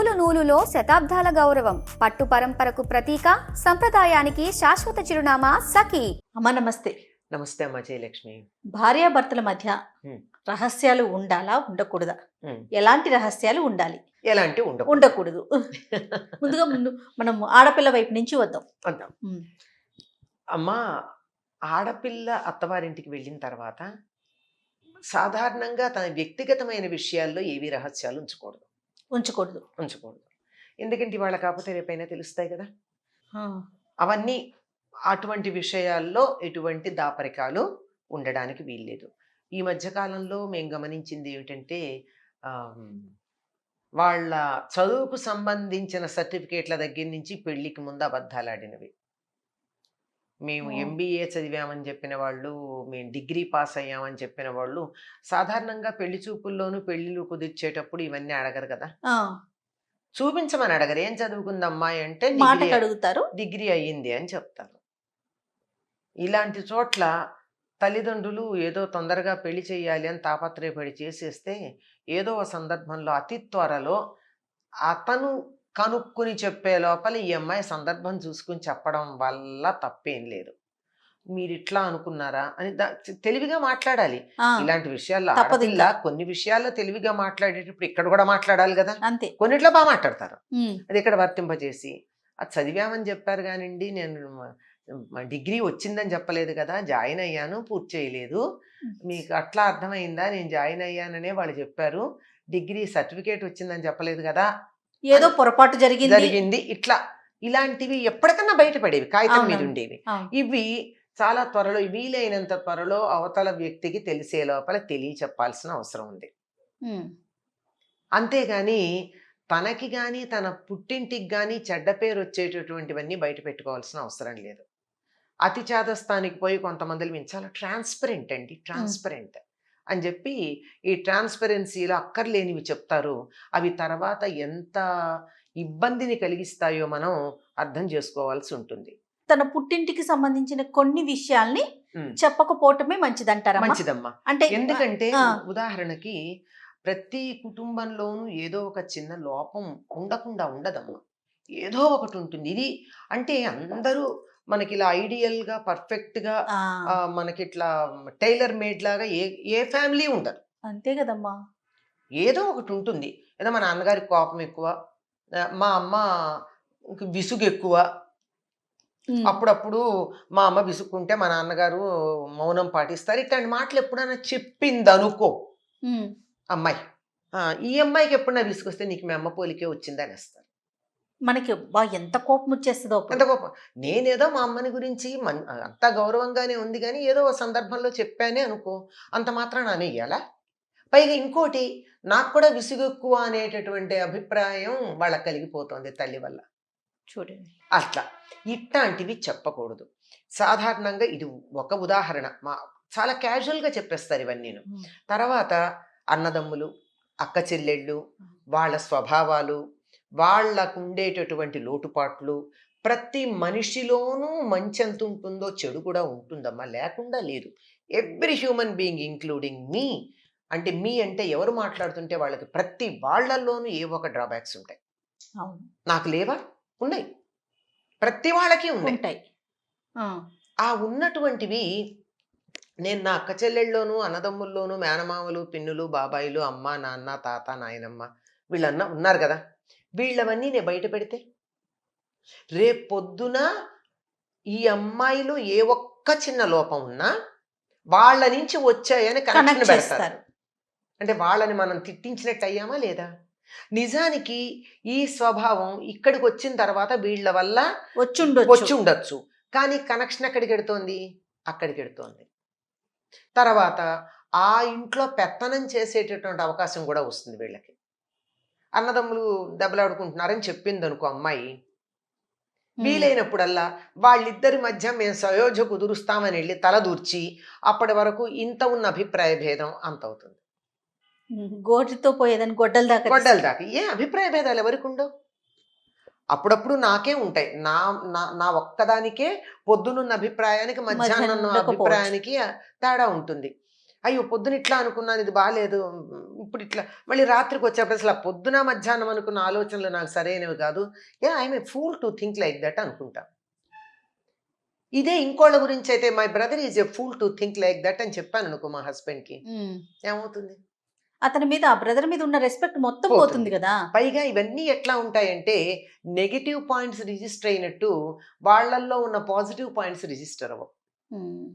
నూలు నూలులో శతాబ్దాల గౌరవం, పట్టు పరంపరకు ప్రతీక, సంప్రదాయానికి శాశ్వత చిరునామా సఖీ. అమ్మ నమస్తే. నమస్తే అమ్మ జయలక్ష్మి. భార్యాభర్తల మధ్య రహస్యాలు ఉండాలా ఉండకూడదా? ఎలాంటి రహస్యాలు ఉండాలి, ఎలాంటి ఉండకూడదు? ముందుగా మనం ఆడపిల్ల వైపు నుంచి వద్దాం. అమ్మా, ఆడపిల్ల అత్తవారింటికి వెళ్ళిన తర్వాత సాధారణంగా తన వ్యక్తిగతమైన విషయాల్లో ఏవి రహస్యాలు ఉంచకూడదు. ఎందుకంటే వాళ్ళ కాకపోతే రేపైనా తెలుస్తాయి కదా. అవన్నీ అటువంటి విషయాల్లో ఎటువంటి దాపరికాలు ఉండడానికి వీల్లేదు. ఈ మధ్యకాలంలో మేము గమనించింది ఏమిటంటే వాళ్ళ చదువుకు సంబంధించిన సర్టిఫికేట్ల దగ్గర నుంచి పెళ్లికి ముందు అబద్ధాలు ఆడినవి. మేము ఎంబీఏ చదివామని చెప్పిన వాళ్ళు, మేము డిగ్రీ పాస్ అయ్యామని చెప్పిన వాళ్ళు సాధారణంగా పెళ్లి చూపుల్లోనూ పెళ్లిళ్ళు కుదిర్చేటప్పుడు ఇవన్నీ అడగరు కదా. చూపించమని అడగరు. ఏం చదువుకుంది అమ్మాయి అంటే అడుగుతారు, డిగ్రీ అయ్యింది అని చెప్తారు. ఇలాంటి చోట్ల తల్లిదండ్రులు ఏదో తొందరగా పెళ్లి చేయాలి అని తాపత్రయపడి చేసేస్తే ఏదో ఒక సందర్భంలో అతి త్వరలో అతను కనుక్కుని చెప్పే లోపల ఈ అమ్మాయి సందర్భం చూసుకుని చెప్పడం వల్ల తప్పేం లేదు. మీరు ఇట్లా అనుకున్నారా అని తెలివిగా మాట్లాడాలి. ఇలాంటి విషయాల్లో ఆడపిల్ల కొన్ని విషయాల్లో తెలివిగా మాట్లాడేటప్పుడు ఇక్కడ కూడా మాట్లాడాలి కదా. అంతే, కొన్నిట్లో బాగా మాట్లాడతారు. అది ఇక్కడ వర్తింపజేసి అది చదివామని చెప్పారు కానివ్వండి, నేను డిగ్రీ వచ్చిందని చెప్పలేదు కదా, జాయిన్ అయ్యాను, పూర్తి చేయలేదు, మీకు అట్లా అర్థమైందా, నేను జాయిన్ అయ్యాననే వాళ్ళు చెప్పారు, డిగ్రీ సర్టిఫికేట్ వచ్చిందని చెప్పలేదు కదా, ఏదో పొరపాటు జరిగింది, ఇట్లా ఇలాంటివి ఎప్పటికన్నా బయటపడేవి, కాగితం మీద ఉండేవి. ఇవి చాలా త్వరలో, వీలైనంత త్వరలో అవతల వ్యక్తికి తెలిసే లోపల తెలియచెప్పాల్సిన అవసరం ఉంది. అంతేగాని తనకి కానీ తన పుట్టింటికి కానీ చెడ్డ పేరు వచ్చేటటువంటివన్నీ బయట పెట్టుకోవాల్సిన అవసరం లేదు. అతి చాదస్తానికి పోయి కొంతమంది మేము చాలా ట్రాన్స్పరెంట్ అని చెప్పి ఈ ట్రాన్స్పరెన్సీలో అక్కర్లేనివి చెప్తారు. అవి తర్వాత ఎంత ఇబ్బందిని కలిగిస్తాయో మనం అర్థం చేసుకోవాల్సి ఉంటుంది. తన పుట్టింటికి సంబంధించిన కొన్ని విషయాల్ని చెప్పకపోవటమే మంచిదంటారా? మంచిదమ్మా. అంటే ఎందుకంటే ఉదాహరణకి ప్రతి కుటుంబంలోనూ ఏదో ఒక చిన్న లోపం ఉండకుండా ఉండదమ్మా, ఏదో ఒకటి ఉంటుంది. ఇది అంటే అందరూ మనకి ఇలా ఐడియల్గా పర్ఫెక్ట్గా మనకి ఇట్లా టైలర్ మేడ్ లాగా ఏ ఫ్యామిలీ ఉండదు. అంతే కదమ్మా, ఏదో ఒకటి ఉంటుంది. ఏదో మా నాన్నగారికి కోపం ఎక్కువ, మా అమ్మ విసుగు ఎక్కువ, అప్పుడప్పుడు మా అమ్మ విసుక్కుంటే మా నాన్నగారు మౌనం పాటిస్తారు. ఇట్లాంటి మాటలు ఎప్పుడైనా చెప్పింది అనుకో అమ్మాయి, ఈ అమ్మాయికి ఎప్పుడైనా విసుకొస్తే నీకు మీ అమ్మ పోలికే వచ్చింది అనేస్తారు. మనకి ఎంత కోపం వచ్చేస్తుందో. ఎంత కోపం. నేనేదో మా అమ్మని గురించి అంత గౌరవంగానే ఉంది కానీ ఏదో ఒక సందర్భంలో చెప్పానే అనుకో, అంత మాత్రాన అనేయాలా? పైగా ఇంకోటి, నాకు కూడా విసుగు ఎక్కువ అనేటటువంటి అభిప్రాయం వాళ్ళకి కలిగిపోతుంది తల్లి వల్ల. చూడండి, అట్లా ఇట్లాంటివి చెప్పకూడదు. సాధారణంగా ఇది ఒక ఉదాహరణ, చాలా క్యాజువల్గా చెప్పేస్తారు ఇవన్నీ. తర్వాత అన్నదమ్ములు, అక్క చెల్లెళ్ళు, వాళ్ళ స్వభావాలు, వాళ్లకు ఉండేటటువంటి లోటుపాట్లు, ప్రతి మనిషిలోనూ మంచి ఎంత ఉంటుందో చెడు కూడా ఉంటుందమ్మా, లేకుండా లేదు. ఎవ్రీ హ్యూమన్ బీయింగ్ ఇంక్లూడింగ్ మీ. అంటే మీ అంటే ఎవరు మాట్లాడుతుంటే వాళ్ళకి ప్రతి వాళ్ళల్లోనూ ఏ ఒక డ్రాబ్యాక్స్ ఉంటాయి. నాకు లేవా? ఉన్నాయి, ప్రతి వాళ్ళకి ఉంటాయి. ఆ ఉన్నటువంటివి నేను నా అక్క చెల్లెళ్ళలోనూ, అన్నదమ్ముల్లోనూ, మేనమామలు, పిన్నులు, బాబాయిలు, అమ్మ, నాన్న, తాత, నాయనమ్మ వీళ్ళన్నా ఉన్నారు కదా, వీళ్ళవన్నీ నేను బయట పెడితే రేపొద్దున ఈ అమ్మాయిలో ఏ ఒక్క చిన్న లోపం ఉన్నా వాళ్ళ నుంచి వచ్చాయని కనెక్షన్ పెడతారు. అంటే వాళ్ళని మనం తిట్టించినట్టు అయ్యామా లేదా? నిజానికి ఈ స్వభావం ఇక్కడికి వచ్చిన తర్వాత వీళ్ళ వల్ల వచ్చి ఉండొచ్చు, కానీ కనెక్షన్ ఎక్కడికి ఎడుతోంది? అక్కడికి ఎడుతోంది. తర్వాత ఆ ఇంట్లో పెత్తనం చేసేటటువంటి అవకాశం కూడా వస్తుంది వీళ్ళకి. అన్నదమ్ములు దెబ్బలాడుకుంటున్నారని చెప్పింది అనుకో అమ్మాయి, వీలైనప్పుడల్లా వాళ్ళిద్దరి మధ్య మేము సయోధ్య కుదురుస్తామని వెళ్ళి తలదూర్చి అప్పటి వరకు ఇంత ఉన్న అభిప్రాయ భేదం అంత అవుతుంది. గోటితో పోయేదని గొడ్డల దాకా ఏ అభిప్రాయ భేదాలు ఎవరికి ఉండవు? అప్పుడప్పుడు నాకే ఉంటాయి. నా ఒక్కదానికే పొద్దునున్న అభిప్రాయానికి మధ్యాహ్నం అభిప్రాయానికి తేడా ఉంటుంది. అయ్యో పొద్దున ఇట్లా అనుకున్నాను, ఇది బాగాలేదు, ఇప్పుడు ఇట్లా మళ్ళీ రాత్రికి వచ్చేప్పుడు అసలు ఆ పొద్దున మధ్యాహ్నం అనుకున్న ఆలోచనలు నాకు సరైనవి కాదు. I'm a pool to think like that అనుకుంటా. ఇదే ఇంకోళ్ళ గురించి అయితే my brother is a fool to think like that అని చెప్పాను అనుకో మా హస్బెండ్కి, ఏమవుతుంది? అతని మీద, ఆ బ్రదర్ మీద ఉన్న రెస్పెక్ట్ మొత్తం పోతుంది. పోతుంది కదా. పైగా ఇవన్నీ ఎట్లా ఉంటాయంటే నెగిటివ్ పాయింట్స్ రిజిస్టర్ అయినట్టు వాళ్ళల్లో ఉన్న పాజిటివ్ పాయింట్స్ రిజిస్టర్ అవ్వవు.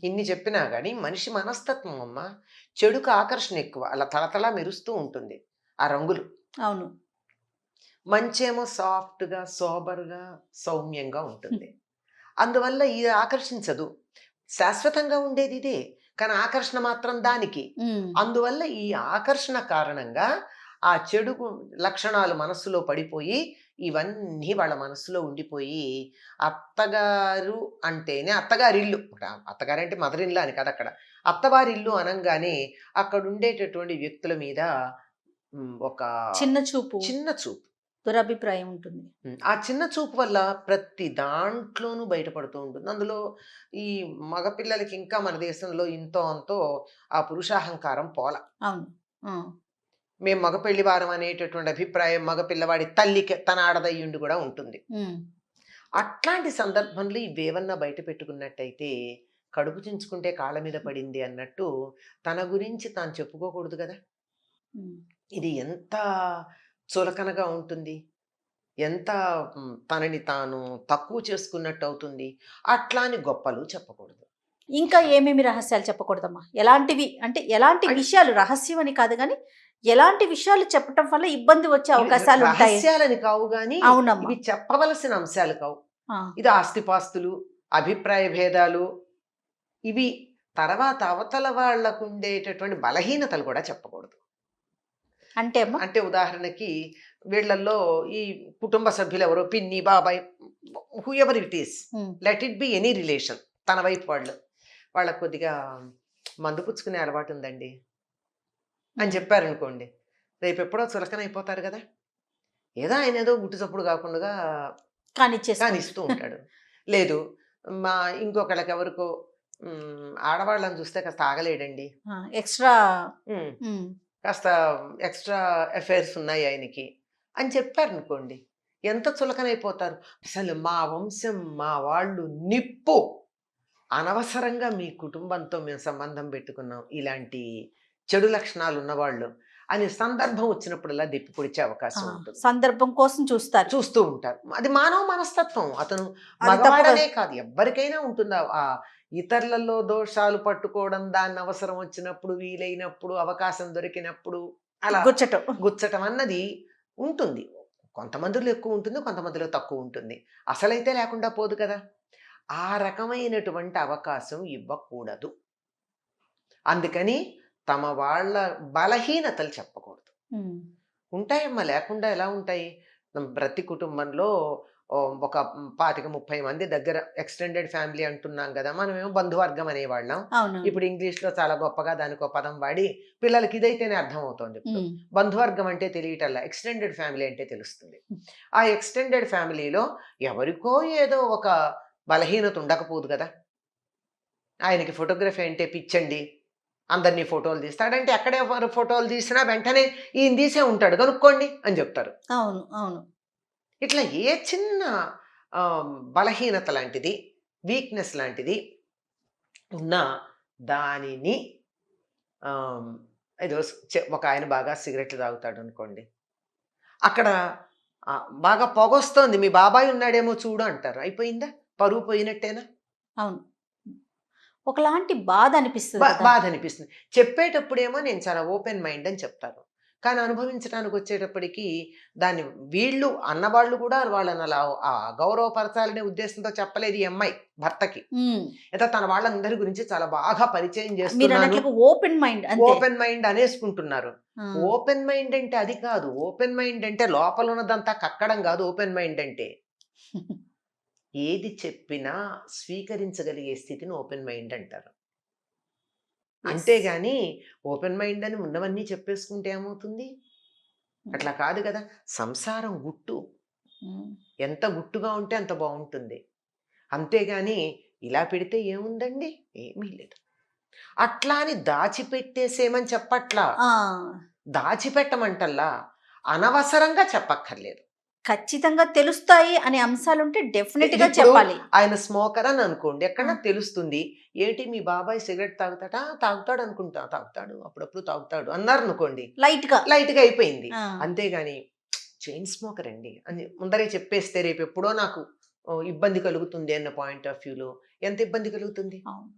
ఇన్ని చెప్పినా కానీ మనిషి మనస్తత్వం అమ్మ, చెడుకు ఆకర్షణ ఎక్కువ, అలా తళతళ మెరుస్తూ ఉంటుంది ఆ రంగులు. అవును. మంచేమో సాఫ్ట్గా సోబర్గా సౌమ్యంగా ఉంటుంది. అందువల్ల ఇది ఆకర్షించదు. శాశ్వతంగా ఉండేది ఇదే, కానీ ఆకర్షణ మాత్రం దానికి. అందువల్ల ఈ ఆకర్షణ కారణంగా ఆ చెడు లక్షణాలు మనస్సులో పడిపోయి ఇవన్నీ వాళ్ళ మనస్సులో ఉండిపోయి అత్తగారు అంటేనే అత్తగారిల్లు, అత్తగారంటే మదర్ ఇల్లు అని కదా, అక్కడ అత్తవారిల్లు అనగానే అక్కడ ఉండేటటువంటి వ్యక్తుల మీద ఒక చిన్న చూపు, చిన్న చూపు, దురభిప్రాయం ఉంటుంది. ఆ చిన్న చూపు వల్ల ప్రతి దాంట్లోనూ బయటపడుతూ ఉంటుంది. అందులో ఈ మగపిల్లలకి ఇంకా మన దేశంలో ఇంతో అంతో ఆ పురుషాహంకారం పోల. అవును. మేము మగపెళ్లి వారం అనేటటువంటి అభిప్రాయం మగపిల్లవాడి తల్లికి తన ఆడదయ్యుండి కూడా ఉంటుంది. అట్లాంటి సందర్భంలో ఇవేవన్నా బయట పెట్టుకున్నట్టయితే కడుపు చించుకుంటే కాళ్ళ మీద పడింది అన్నట్టు తన గురించి తాను చెప్పుకోకూడదు కదా. ఇది ఎంత చులకనగా ఉంటుంది, ఎంత తనని తాను తక్కువ చేసుకున్నట్టు అవుతుంది. అట్లా అని గొప్పలు చెప్పకూడదు. ఇంకా ఏమేమి రహస్యాలు చెప్పకూడదమ్మా? ఎలాంటివి అంటే ఎలాంటి విషయాలు, రహస్యం అని కాదు కానీ ఎలాంటి విషయాలు చెప్పటం వల్ల ఇబ్బంది వచ్చే అవకాశాలు ఉంటాయి? రహస్యాలని కావు గాని అవునమ్మా, ఇవి చెప్పవలసిన అంశాలు కావు. ఇది ఆస్తిపాస్తులు, అభిప్రాయ భేదాలు, ఇవి తర్వాత అవతల వాళ్లకు ఉండేటటువంటి బలహీనతలు కూడా చెప్పకూడదు. అంటే ఉదాహరణకి వీళ్ళల్లో ఈ కుటుంబ సభ్యులు ఎవరో పిన్ని బాబాయ్ who ever it is, let it be any relation, తన వైపు వాళ్ళకు కొద్దిగా మందు పుచ్చుకునే అలవాటు ఉందండి అని చెప్పారనుకోండి, రేపు ఎప్పుడో చులకన అయిపోతారు కదా. ఆయన ఏదో గుట్టు చప్పుడు కాకుండా కానిస్తూ ఉంటాడు. లేదు మా ఇంకొకళ్ళకి ఎవరికో ఆడవాళ్ళని చూస్తే కాస్త ఆగలేడండి, కాస్త ఎక్స్ట్రా అఫైర్స్ ఉన్నాయి ఆయనకి అని చెప్పారనుకోండి, ఎంత చులకనైపోతారు. అసలు మా వంశం, మా వాళ్ళు నిప్పు, అనవసరంగా మీ కుటుంబంతో మేము సంబంధం పెట్టుకున్నాం, ఇలాంటి చెడు లక్షణాలు ఉన్నవాళ్ళు అని సందర్భం వచ్చినప్పుడల్లా దెప్పి పొడిచే అవకాశం ఉంటుంది. సందర్భం కోసం చూస్తూ ఉంటారు. అది మానవ మనస్తత్వం. అతను మగవాడనే కాదు, ఎవ్వరికైనా ఉంటుందా ఆ ఇతరులలో దోషాలు పట్టుకోవడం, దాన్ని అవసరం వచ్చినప్పుడు, వీలైనప్పుడు, అవకాశం దొరికినప్పుడు అలా గుచ్చటం అన్నది ఉంటుంది. కొంతమందిలో ఎక్కువ ఉంటుంది, కొంతమందిలో తక్కువ ఉంటుంది. అసలైతే లేకుండా పోదు కదా. ఆ రకమైనటువంటి అవకాశం ఇవ్వకూడదు. అందుకని తమ వాళ్ళ బలహీనతలు చెప్పకూడదు. ఉంటాయమ్మా, లేకుండా ఎలా ఉంటాయి? ప్రతి కుటుంబంలో ఒక 25-30 మంది దగ్గర ఎక్స్టెండెడ్ ఫ్యామిలీ అంటున్నాం కదా, మనమేమో బంధువర్గం అనేవాళ్ళం. ఇప్పుడు ఇంగ్లీష్లో చాలా గొప్పగా దానికి ఒక పదం వాడి పిల్లలకి ఇదైతేనే అర్థం అవుతుంది. బంధువర్గం అంటే తెలియటల్లా, ఎక్స్టెండెడ్ ఫ్యామిలీ అంటే తెలుస్తుంది. ఆ ఎక్స్టెండెడ్ ఫ్యామిలీలో ఎవరికో ఏదో ఒక బలహీనత ఉండకపోదు కదా. ఆయనకి ఫోటోగ్రఫీ అంటే పిచ్చండి, అందరినీ ఫోటోలు తీస్తాడంటే ఎక్కడే ఫోటోలు తీసినా వెంటనే ఈయన తీసే ఉంటాడు, కనుక్కోండి అని చెప్తారు. అవును అవును. ఇట్లా ఏ చిన్న బలహీనత లాంటిది, వీక్నెస్ లాంటిది ఉన్నా దానిని ఏదో ఒక ఆయన బాగా సిగరెట్లు తాగుతాడు అనుకోండి, అక్కడ బాగా పొగొస్తోంది, మీ బాబాయ్ ఉన్నాడేమో చూడు అంటారు. అయిపోయిందా? పరువు పోయినట్టేనా? అవును, ఒకలాంటి బాధ అనిపిస్తుంది. చెప్పేటప్పుడేమో నేను చాలా ఓపెన్ మైండ్ అని చెప్తాను, కానీ అనుభవించడానికి వచ్చేటప్పటికి దాన్ని వీళ్ళు అన్నవాళ్ళు కూడా వాళ్ళని అలా గౌరవపరచాలనే ఉద్దేశంతో చెప్పలేదు ఈ అమ్మాయి భర్తకి. అయితే తన వాళ్ళందరి గురించి చాలా బాగా పరిచయం చేస్తున్నారు, ఓపెన్ మైండ్ అనేసుకుంటున్నారు. ఓపెన్ మైండ్ అంటే అది కాదు. ఓపెన్ మైండ్ అంటే లోపల ఉన్నదంతా కక్కడం కాదు. ఓపెన్ మైండ్ అంటే ఏది చెప్పినా స్వీకరించగలిగే స్థితిని ఓపెన్ మైండ్ అంటారు. అంతేగాని ఓపెన్ మైండ్ అని ఉన్నవన్నీ చెప్పేసుకుంటే ఏమవుతుంది? అట్లా కాదు కదా. సంసారం గుట్టు, ఎంత గుట్టుగా ఉంటే అంత బాగుంటుంది. అంతేగాని ఇలా పెడితే ఏముందండి, ఏమీ లేదు. అట్లా అని దాచిపెట్టేసేమని చెప్పట్లా, ఆ, దాచిపెట్టమంటల్లా, అనవసరంగా చెప్పక్కర్లేదు. ఖచ్చితంగా తెలుస్తాయి అనే అంశాలుంటే డెఫినెట్ గా ఇప్పుడు చెప్పాలి. ఆయన స్మోకర్ అని అనుకోండి, ఎక్కడన్నా ఆ. తెలుస్తుంది. ఏంటి మీ బాబాయ్ సిగరెట్ తాగుతాడా? తాగుతాడు అనుకుంటా, తాగుతాడు, అప్పుడప్పుడు తాగుతాడు అన్నారు అనుకోండి, లైట్ గా. లైట్ గా అయిపోయింది. ఆ, అంతేగాని చైన్ స్మోకర్ అండి అని ముందరే చెప్పేస్తే రేపు ఎప్పుడో నాకు ఇబ్బంది కలుగుతుంది అన్న పాయింట్ ఆఫ్ వ్యూలో ఎంత ఇబ్బంది కలుగుతుంది. అవును.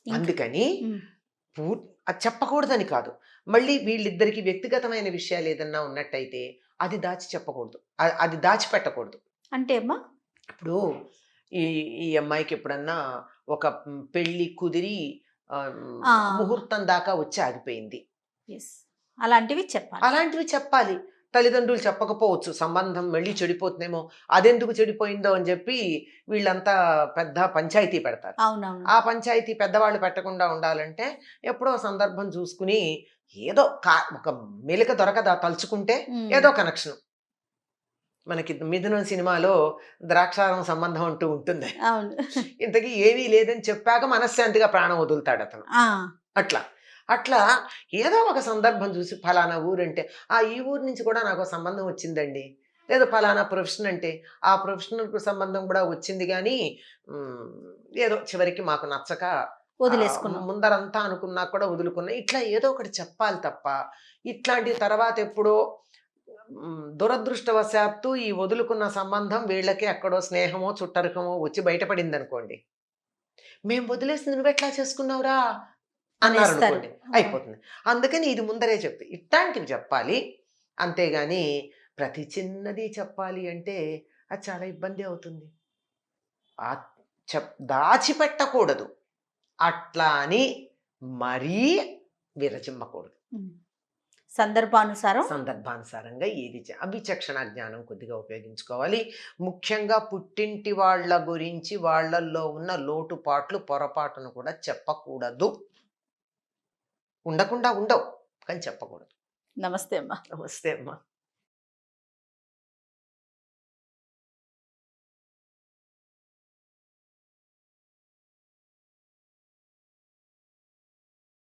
ఇంకా- అందుకని ఉమ్, అది చెప్పకూడదని కాదు, మళ్ళీ వీళ్ళిద్దరికి వ్యక్తిగతమైన విషయాలు ఏదన్నా ఉన్నట్టయితే అది దాచి చెప్పకూడదు, అది దాచిపెట్టకూడదు. అంటే అమ్మా. ఇప్పుడు ఈ ఈ అమ్మాయికి ఎప్పుడన్నా ఒక పెళ్లి కుదిరి ఆ, ఆ. ముహూర్తం దాకా వచ్చి ఆగిపోయింది, ఎస్, అలాంటివి చెప్పాలి. అలాంటివి చెప్పాలి. తల్లిదండ్రులు చెప్పకపోవచ్చు, సంబంధం మళ్ళీ చెడిపోతుందేమో, అదెందుకు చెడిపోయిందో అని చెప్పి వీళ్ళంతా పెద్ద పంచాయతీ పెడతారు. అవునవును. ఆ పంచాయతీ పెద్దవాళ్ళు పెట్టకుండా ఉండాలంటే ఎప్పుడో సందర్భం చూసుకుని ఏదో ఒక మెలిక దొరకదా తలుచుకుంటే, ఉమ్, ఏదో కనెక్షన్. మనకి మిథునం సినిమాలో ద్రాక్షారం సంబంధం అంటూ ఉంటుంది, అవును. ఇంతకీ ఏమీ లేదని చెప్పాక మనశ్శాంతిగా ప్రాణం వదులుతాడు అతను. ఆ, అట్లా అట్లా ఏదో ఒక సందర్భం చూసి ఫలానా ఊరంటే ఈ ఊరు నుంచి కూడా నాకు ఒక సంబంధం వచ్చిందండి, లేదా ఫలానా ప్రొఫెషన్ అంటే ఆ ప్రొఫెషనల్కు సంబంధం కూడా వచ్చింది, కానీ ఉమ్, ఏదో చివరికి మాకు నచ్చక వదిలేసుకున్నాం. ముందరంతా అనుకున్నా కూడా వదులుకున్నా, ఇట్లా ఏదో ఒకటి చెప్పాలి తప్ప ఇట్లాంటి తర్వాత ఎప్పుడో దురదృష్టవశాత్తు ఈ వదులుకున్న సంబంధం వీళ్ళకి ఎక్కడో స్నేహమో చుట్టరికమో వచ్చి బయటపడింది అనుకోండి, మేము వదిలేసింది నువ్వెట్లా చేసుకున్నావురా అన్నారు అనేస్తారు. అనుకోండి, అయిపోతుంది. అందుకని ఇది ముందరే చెప్పి ఇట్లాంటివి చెప్పాలి. అంతేగాని ప్రతి చిన్నది చెప్పాలి అంటే అది చాలా ఇబ్బంది అవుతుంది. ఆ దాచిపెట్టకూడదు, అట్లా అని మరీ విరచిమ్మకూడదు. ఉమ్. సందర్భానుసారం. సందర్భానుసారంగా ఏది విచక్షణ జ్ఞానం కొద్దిగా ఉపయోగించుకోవాలి. ముఖ్యంగా పుట్టింటి వాళ్ళ గురించి వాళ్ళల్లో ఉన్న లోటుపాట్లు పొరపాటును కూడా చెప్పకూడదు. ఉండకుండా ఉండవు, కానీ చెప్పకూడదు. నమస్తే అమ్మా. నమస్తే అమ్మా.